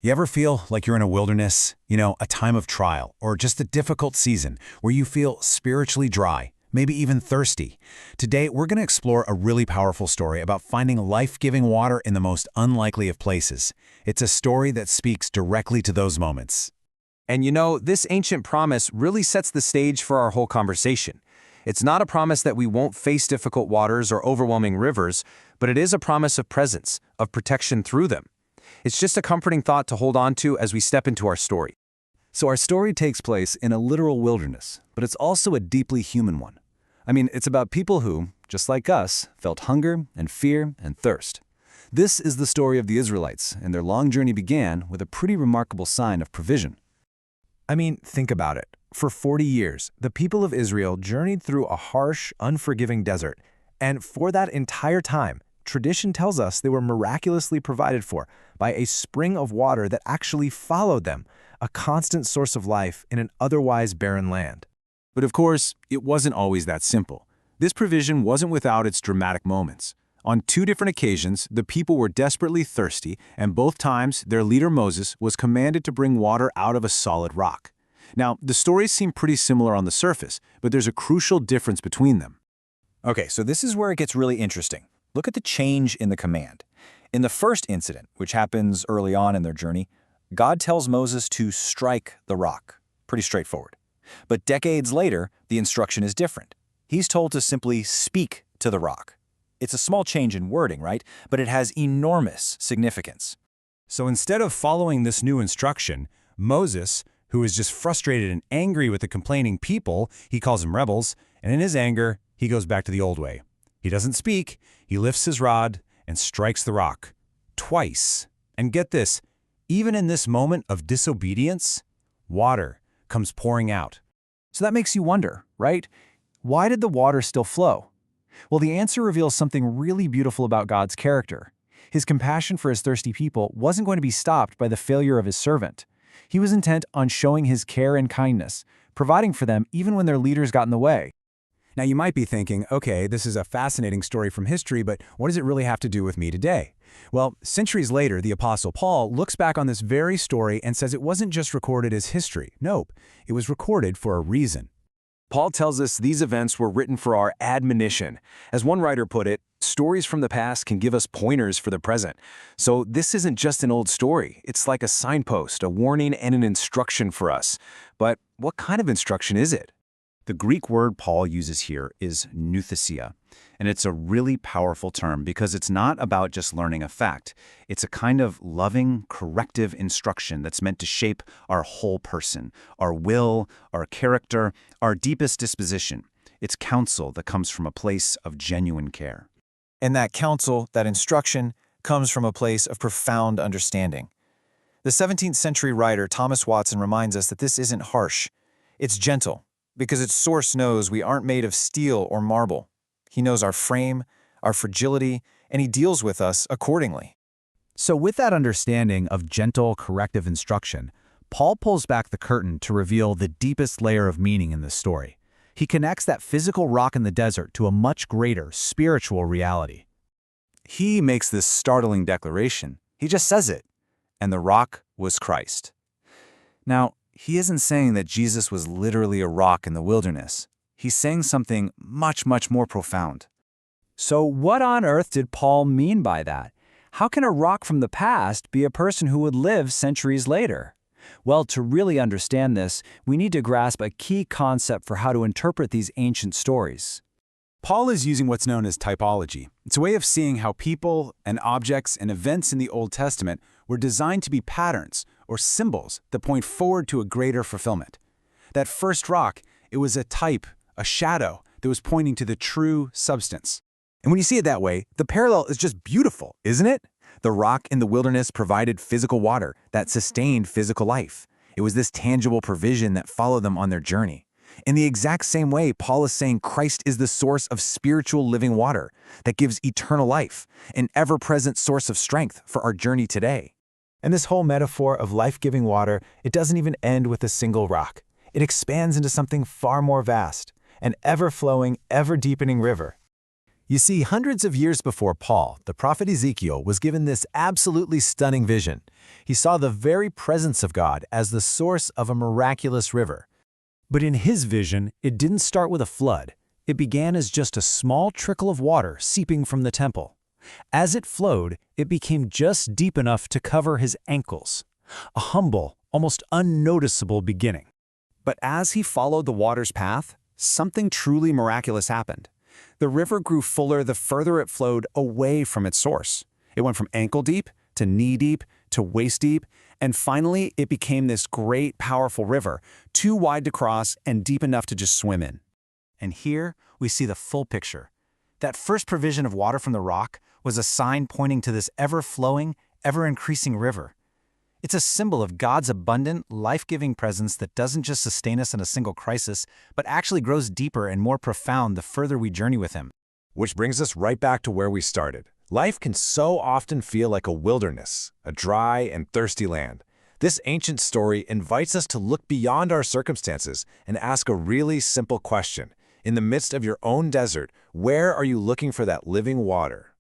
You ever feel like you're in a wilderness, a time of trial, or just a difficult season where you feel spiritually dry, maybe even thirsty? Today, we're going to explore a really powerful story about finding life-giving water in the most unlikely of places. It's a story that speaks directly to those moments. And this ancient promise really sets the stage for our whole conversation. It's not a promise that we won't face difficult waters or overwhelming rivers, but it is a promise of presence, of protection through them. It's just a comforting thought to hold on to as we step into our story. So our story takes place in a literal wilderness, but it's also a deeply human one. It's about people who, just like us, felt hunger and fear and thirst. This is the story of the Israelites, and their long journey began with a pretty remarkable sign of provision. Think about it. For 40 years, the people of Israel journeyed through a harsh, unforgiving desert, and for that entire time, tradition tells us they were miraculously provided for by a spring of water that actually followed them, a constant source of life in an otherwise barren land. But of course, it wasn't always that simple. This provision wasn't without its dramatic moments. On 2 different occasions, the people were desperately thirsty, and both times their leader Moses was commanded to bring water out of a solid rock. Now, the stories seem pretty similar on the surface, but there's a crucial difference between them. Okay, so this is where it gets really interesting. Look at the change in the command. In the first incident, which happens early on in their journey, God tells Moses to strike the rock. Pretty straightforward. But decades later, the instruction is different. He's told to simply speak to the rock. It's a small change in wording, right? But it has enormous significance. So instead of following this new instruction, Moses, who is just frustrated and angry with the complaining people, he calls them rebels, and in his anger, he goes back to the old way. He doesn't speak, he lifts his rod and strikes the rock. Twice. And get this, even in this moment of disobedience, water comes pouring out. So that makes you wonder, right? Why did the water still flow? Well, the answer reveals something really beautiful about God's character. His compassion for his thirsty people wasn't going to be stopped by the failure of his servant. He was intent on showing his care and kindness, providing for them even when their leaders got in the way. Now you might be thinking, okay, this is a fascinating story from history, but what does it really have to do with me today? Well, centuries later, the Apostle Paul looks back on this very story and says it wasn't just recorded as history. Nope, it was recorded for a reason. Paul tells us these events were written for our admonition. As one writer put it, stories from the past can give us pointers for the present. So this isn't just an old story. It's like a signpost, a warning, and an instruction for us. But what kind of instruction is it? The Greek word Paul uses here is nouthesia, and it's a really powerful term because it's not about just learning a fact. It's a kind of loving, corrective instruction that's meant to shape our whole person, our will, our character, our deepest disposition. It's counsel that comes from a place of genuine care. And that counsel, that instruction, comes from a place of profound understanding. The 17th century writer Thomas Watson reminds us that this isn't harsh. It's gentle, because its source knows we aren't made of steel or marble. He knows our frame, our fragility, and he deals with us accordingly. So with that understanding of gentle, corrective instruction, Paul pulls back the curtain to reveal the deepest layer of meaning in this story. He connects that physical rock in the desert to a much greater spiritual reality. He makes this startling declaration. He just says it. And the rock was Christ. Now, he isn't saying that Jesus was literally a rock in the wilderness. He's saying something much, much more profound. So what on earth did Paul mean by that? How can a rock from the past be a person who would live centuries later? Well, to really understand this, we need to grasp a key concept for how to interpret these ancient stories. Paul is using what's known as typology. It's a way of seeing how people and objects and events in the Old Testament were designed to be patterns or symbols that point forward to a greater fulfillment. That first rock, it was a type, a shadow that was pointing to the true substance. And when you see it that way, the parallel is just beautiful, isn't it? The rock in the wilderness provided physical water that sustained physical life. It was this tangible provision that followed them on their journey. In the exact same way, Paul is saying Christ is the source of spiritual living water that gives eternal life, an ever-present source of strength for our journey today. And this whole metaphor of life-giving water, it doesn't even end with a single rock. It expands into something far more vast, an ever-flowing, ever-deepening river. You see, hundreds of years before Paul, the prophet Ezekiel was given this absolutely stunning vision. He saw the very presence of God as the source of a miraculous river. But in his vision, it didn't start with a flood. It began as just a small trickle of water seeping from the temple. As it flowed, it became just deep enough to cover his ankles. A humble, almost unnoticeable beginning. But as he followed the water's path, something truly miraculous happened. The river grew fuller the further it flowed away from its source. It went from ankle deep to knee deep to waist deep, and finally it became this great, powerful river, too wide to cross and deep enough to just swim in. And here we see the full picture. That first provision of water from the rock was a sign pointing to this ever-flowing, ever-increasing river. It's a symbol of God's abundant, life-giving presence that doesn't just sustain us in a single crisis, but actually grows deeper and more profound the further we journey with Him. Which brings us right back to where we started. Life can so often feel like a wilderness, a dry and thirsty land. This ancient story invites us to look beyond our circumstances and ask a really simple question. In the midst of your own desert, where are you looking for that living water?